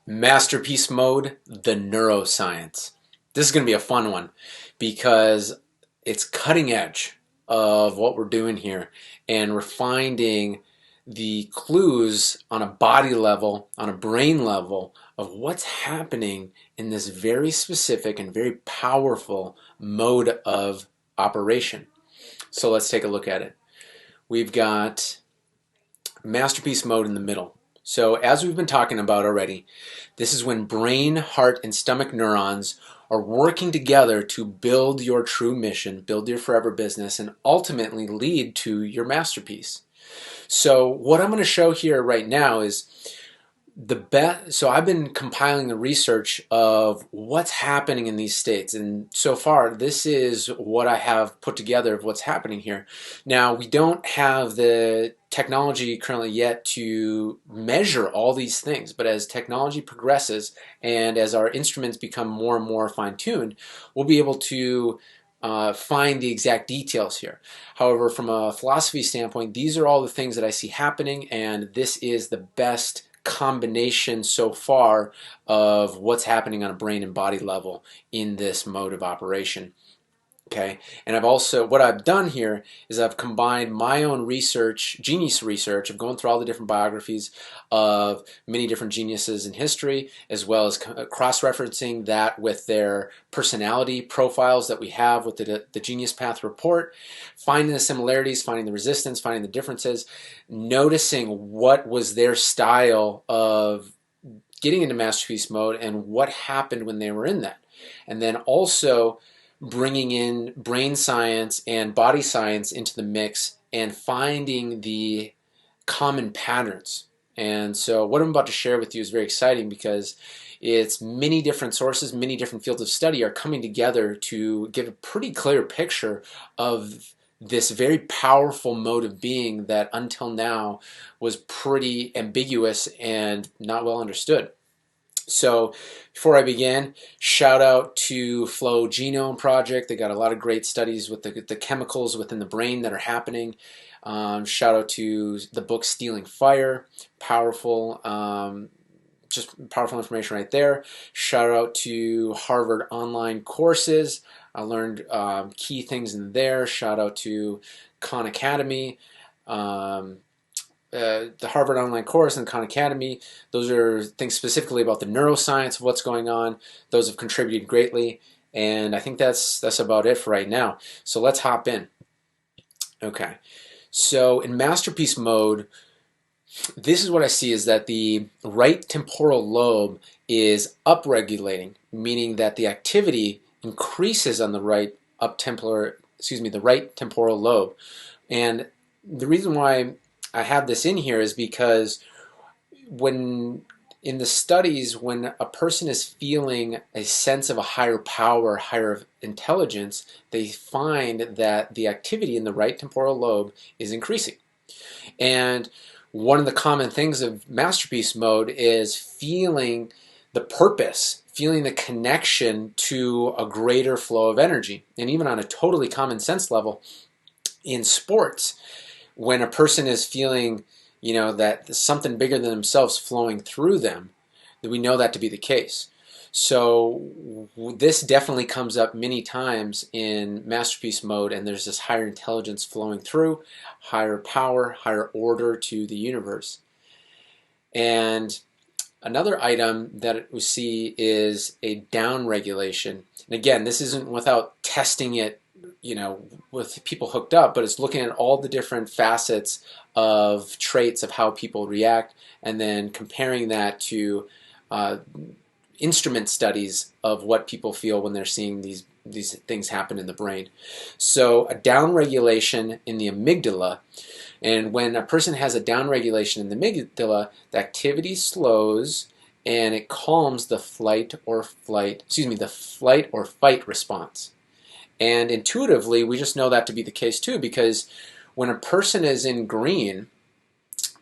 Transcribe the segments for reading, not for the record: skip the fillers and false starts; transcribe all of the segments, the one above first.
Masterpiece mode, the neuroscience. This is going to be a fun one because it's cutting edge of what we're doing here, and we're finding the clues on a body level, on a brain level, of what's happening in this very specific and very powerful mode of operation. So let's take a look at it. We've got masterpiece mode in the middle. So as we've been talking about already, this is when brain, heart, and stomach neurons are working together to build your true mission, build your forever business, and ultimately lead to your masterpiece. So what I'm going to show here right now is so I've been compiling the research of what's happening in these states, and so far this is what I have put together of what's happening here. Now, we don't have the technology currently yet to measure all these things, but as technology progresses and as our instruments become more and more fine-tuned, we'll be able to find the exact details here. However, from a philosophy standpoint, these are all the things that I see happening, and this is the best combination so far of what's happening on a brain and body level in this mode of operation. Okay, and what I've done here is I've combined my own research, genius research, of going through all the different biographies of many different geniuses in history, as well as cross-referencing that with their personality profiles that we have with the Genius Path report, finding the similarities, finding the resistance, finding the differences, noticing what was their style of getting into masterpiece mode and what happened when they were in that. And then also bringing in brain science and body science into the mix and finding the common patterns. And so what I'm about to share with you is very exciting because it's many different sources, many different fields of study are coming together to give a pretty clear picture of this very powerful mode of being that until now was pretty ambiguous and not well understood. So before I begin, shout out to Flow Genome Project. They got a lot of great studies with the chemicals within the brain that are happening. Shout out to the book Stealing Fire. Powerful, just powerful information right there. Shout out to Harvard online courses. I learned key things in there. Shout out to Khan Academy. The Harvard online course and Khan Academy, those are things specifically about the neuroscience of what's going on. Those have contributed greatly, and I think that's about it for right now. So let's hop in. Okay, so in masterpiece mode, this is what I see is that the right temporal lobe is upregulating, meaning that the activity increases on the right the right temporal lobe. And the reason why I have this in here is because when in the studies, when a person is feeling a sense of a higher power, higher intelligence, they find that the activity in the right temporal lobe is increasing. And one of the common things of masterpiece mode is feeling the purpose, feeling the connection to a greater flow of energy. And even on a totally common sense level, in sports, when a person is feeling, that something bigger than themselves flowing through them, we know that to be the case. So this definitely comes up many times in masterpiece mode, and there's this higher intelligence flowing through, higher power, higher order to the universe. And another item that we see is a down regulation. And again, this isn't without testing it with people hooked up, but it's looking at all the different facets of traits of how people react and then comparing that to instrument studies of what people feel when they're seeing these things happen in the brain. So a downregulation in the amygdala, and when a person has a downregulation in the amygdala, the activity slows and it calms the flight or fight response. And intuitively, we just know that to be the case too, because when a person is in green,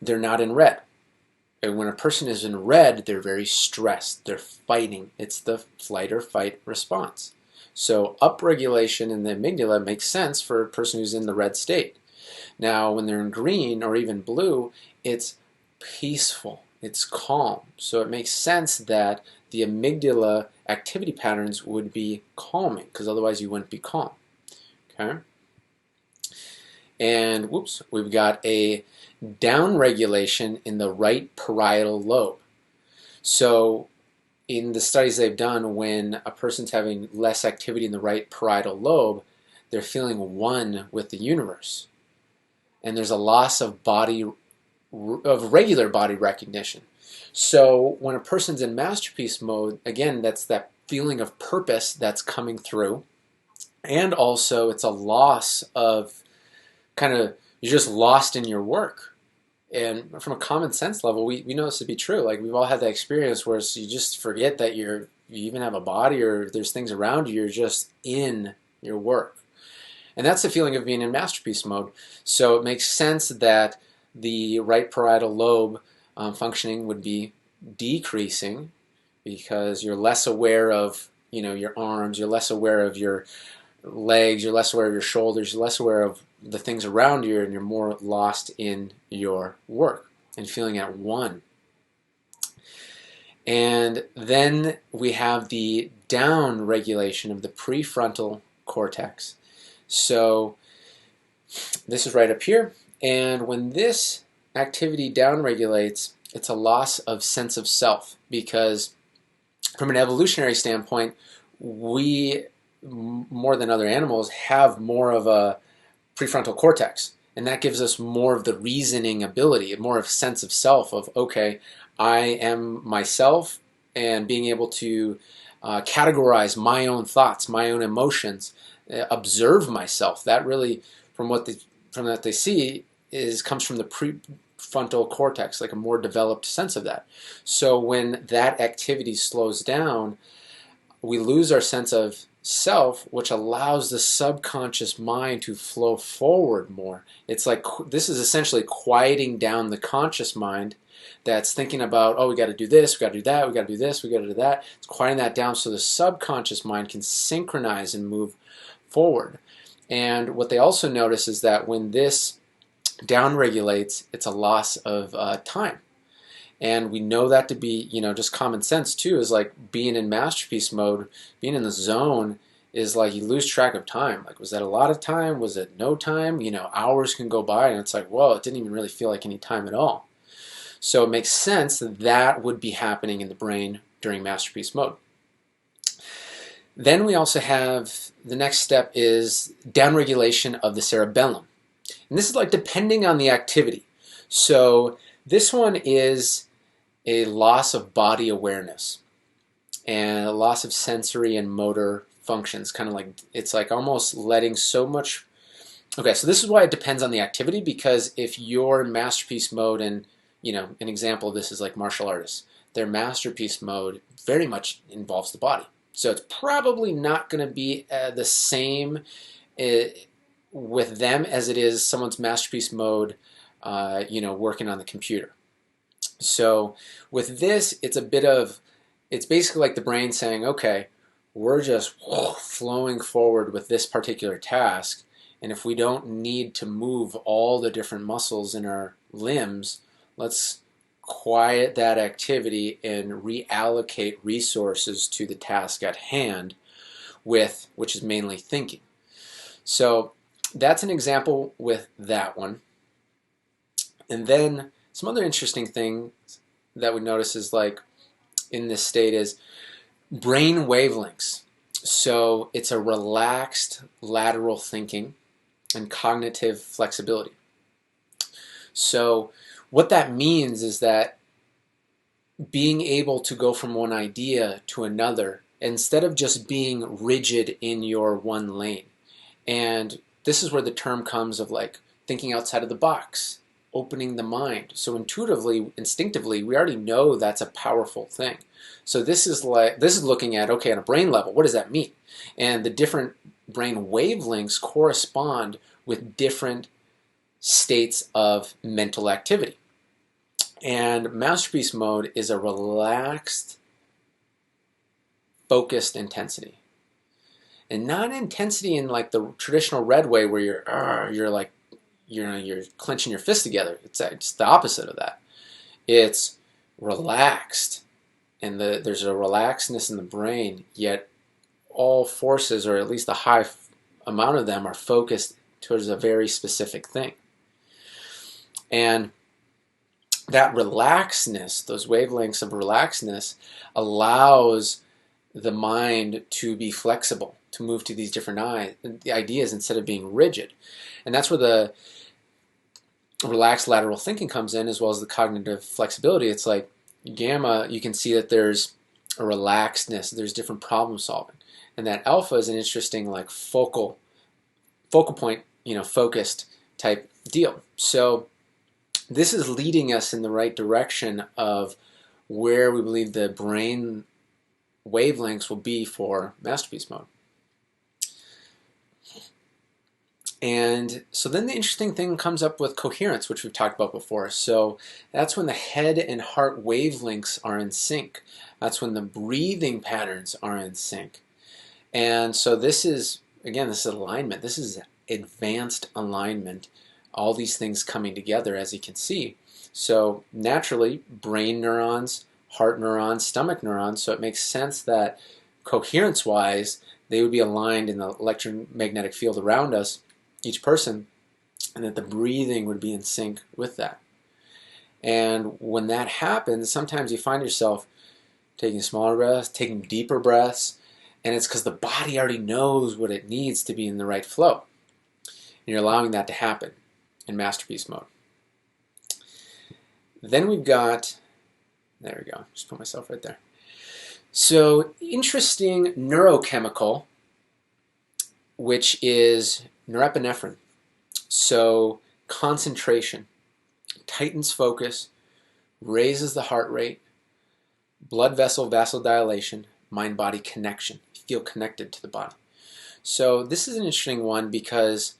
they're not in red. And when a person is in red, they're very stressed. They're fighting. It's the flight or fight response. So upregulation in the amygdala makes sense for a person who's in the red state. Now, when they're in green or even blue, it's peaceful. it's calm. So it makes sense that the amygdala activity patterns would be calming, because otherwise you wouldn't be calm. Okay? And whoops, we've got a downregulation in the right parietal lobe. So in the studies they've done, when a person's having less activity in the right parietal lobe, they're feeling one with the universe. And there's a loss of regular body recognition. So when a person's in masterpiece mode, again, that's that feeling of purpose that's coming through. And also it's a loss of you're just lost in your work. And from a common sense level, we know this to be true. Like, we've all had that experience where you just forget that you even have a body, or there's things around you. You're just in your work. And that's the feeling of being in masterpiece mode. So it makes sense that the right parietal lobe functioning would be decreasing, because you're less aware of your arms, you're less aware of your legs, you're less aware of your shoulders, you're less aware of the things around you, and you're more lost in your work and feeling at one. And then we have the down regulation of the prefrontal cortex. So this is right up here, and when this activity down regulates, it's a loss of sense of self, because from an evolutionary standpoint, we, more than other animals, have more of a prefrontal cortex, and that gives us more of the reasoning ability, more of a sense of self, of, okay, I am myself, and being able to categorize my own thoughts, my own emotions, observe myself. That really, from what they see, comes from the prefrontal cortex, like a more developed sense of that. So when that activity slows down, we lose our sense of self, which allows the subconscious mind to flow forward more. It's like this is essentially quieting down the conscious mind that's thinking about, oh, we got to do this, we got to do that, we got to do this, we got to do that. It's quieting that down so the subconscious mind can synchronize and move forward. And what they also notice is that when this downregulates, it's a loss of time. And we know that to be, just common sense too, is like being in masterpiece mode, being in the zone, is like you lose track of time. Like, was that a lot of time? Was it no time? Hours can go by and it's like, whoa, it didn't even really feel like any time at all. So it makes sense that that would be happening in the brain during masterpiece mode. Then we also have, the next step is downregulation of the cerebellum. And this is like depending on the activity. So this one is a loss of body awareness and a loss of sensory and motor functions. Kind of like, it's like almost letting so much. Okay, so this is why it depends on the activity, because if you're in masterpiece mode, and an example of this is like martial artists, their masterpiece mode very much involves the body. So it's probably not going to be the same with them as it is someone's masterpiece mode, working on the computer. So with this, it's basically like the brain saying, okay, we're just flowing forward with this particular task, and if we don't need to move all the different muscles in our limbs, let's quiet that activity and reallocate resources to the task at hand, which is mainly thinking. So that's an example with that one. And then some other interesting things that we notice is, like, in this state is brain wavelengths. So it's a relaxed lateral thinking and cognitive flexibility. So what that means is that being able to go from one idea to another, instead of just being rigid in your one lane. And this is where the term comes of, like, thinking outside of the box, opening the mind. So intuitively, instinctively, we already know that's a powerful thing. So this is looking at, okay, on a brain level, what does that mean? And the different brain wavelengths correspond with different states of mental activity. And masterpiece mode is a relaxed, focused intensity. And not intensity in like the traditional red way where you're clenching your fists together. It's the opposite of that. It's relaxed, and there's a relaxedness in the brain, yet all forces, or at least a high amount of them, are focused towards a very specific thing. And that relaxedness, those wavelengths of relaxedness, allows the mind to be flexible, to move to these different ideas instead of being rigid. And that's where the relaxed lateral thinking comes in, as well as the cognitive flexibility. It's like gamma, you can see that there's a relaxedness, there's different problem solving. And that alpha is an interesting like focal point, focused type deal. So this is leading us in the right direction of where we believe the brain wavelengths will be for masterpiece mode. And so then the interesting thing comes up with coherence, which we've talked about before. So that's when the head and heart wavelengths are in sync. That's when the breathing patterns are in sync. And so this is, again, this is alignment. This is advanced alignment. All these things coming together, as you can see. So naturally, brain neurons, heart neurons, stomach neurons, so it makes sense that coherence-wise, they would be aligned in the electromagnetic field around us, each person, and that the breathing would be in sync with that. And when that happens, sometimes you find yourself taking smaller breaths, taking deeper breaths, and it's because the body already knows what it needs to be in the right flow. And you're allowing that to happen in masterpiece mode. Then we've got, there we go, just put myself right there. So interesting neurochemical, which is norepinephrine. So concentration, tightens focus, raises the heart rate, blood vessel vasodilation, mind-body connection. You feel connected to the body. So this is an interesting one because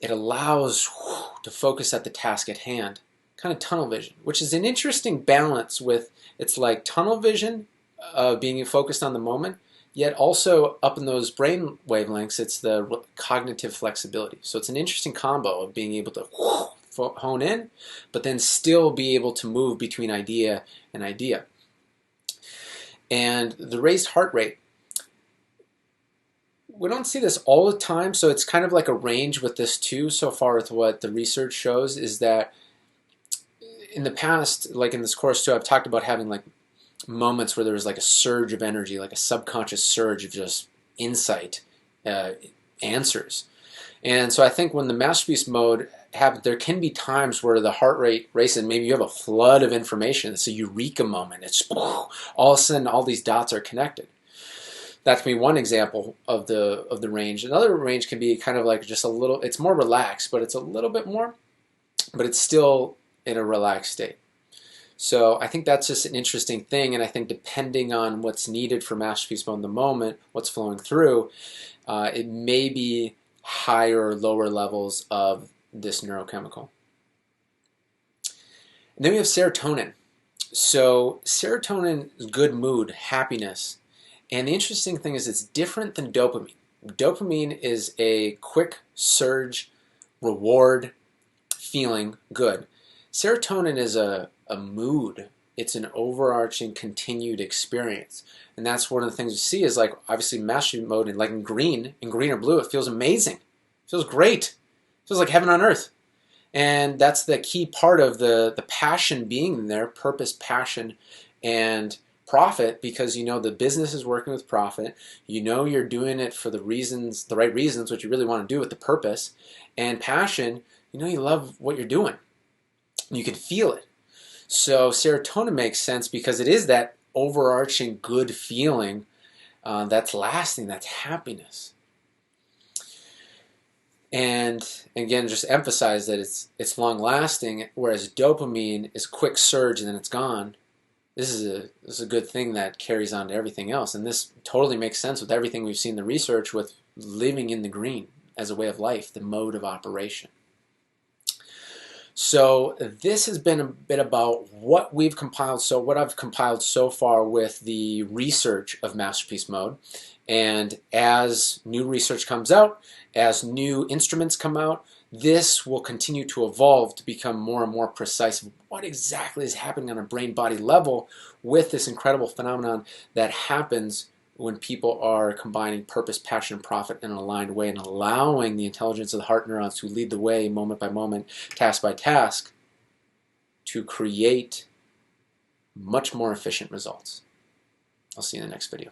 it allows to focus at the task at hand, kind of tunnel vision, which is an interesting balance with, it's like tunnel vision, being focused on the moment, yet also up in those brain wavelengths, it's the cognitive flexibility. So it's an interesting combo of being able to hone in, but then still be able to move between idea and idea. And the raised heart rate, we don't see this all the time, so it's kind of like a range with this too. So far with what the research shows is that in the past, like in this course too, I've talked about having like moments where there was like a surge of energy, like a subconscious surge of just insight, answers. And so I think when the masterpiece mode happens, there can be times where the heart rate races, and maybe you have a flood of information. It's a eureka moment. It's all of a sudden all these dots are connected. That can be one example of the range. Another range can be kind of like just a little, it's more relaxed, but it's a little bit more, but it's still in a relaxed state. So I think that's just an interesting thing, and I think depending on what's needed for masterpiece mode in the moment, what's flowing through, it may be higher or lower levels of this neurochemical. And then we have serotonin. So serotonin is good mood, happiness. And the interesting thing is it's different than dopamine. Dopamine is a quick surge, reward, feeling good. Serotonin is a mood. It's an overarching continued experience. And that's one of the things you see is like obviously mastery mode, and like in green or blue, it feels amazing. It feels great. It feels like heaven on earth. And that's the key part of the passion being there, purpose, passion, and profit, because the business is working with profit. You're doing it for the right reasons, what you really want to do with the purpose. And passion, you love what you're doing. You can feel it. So serotonin makes sense because it is that overarching good feeling that's lasting, that's happiness. And again, just emphasize that it's long lasting, whereas dopamine is a quick surge and then it's gone. This is a good thing that carries on to everything else. And this totally makes sense with everything we've seen in the research with living in the green as a way of life, the mode of operation. So this has been a bit about what we've compiled. So what I've compiled so far with the research of masterpiece mode. And as new research comes out, as new instruments come out, this will continue to evolve to become more and more precise of what exactly is happening on a brain-body level with this incredible phenomenon that happens when people are combining purpose, passion, and profit in an aligned way and allowing the intelligence of the heart neurons to lead the way moment by moment, task by task, to create much more efficient results. I'll see you in the next video.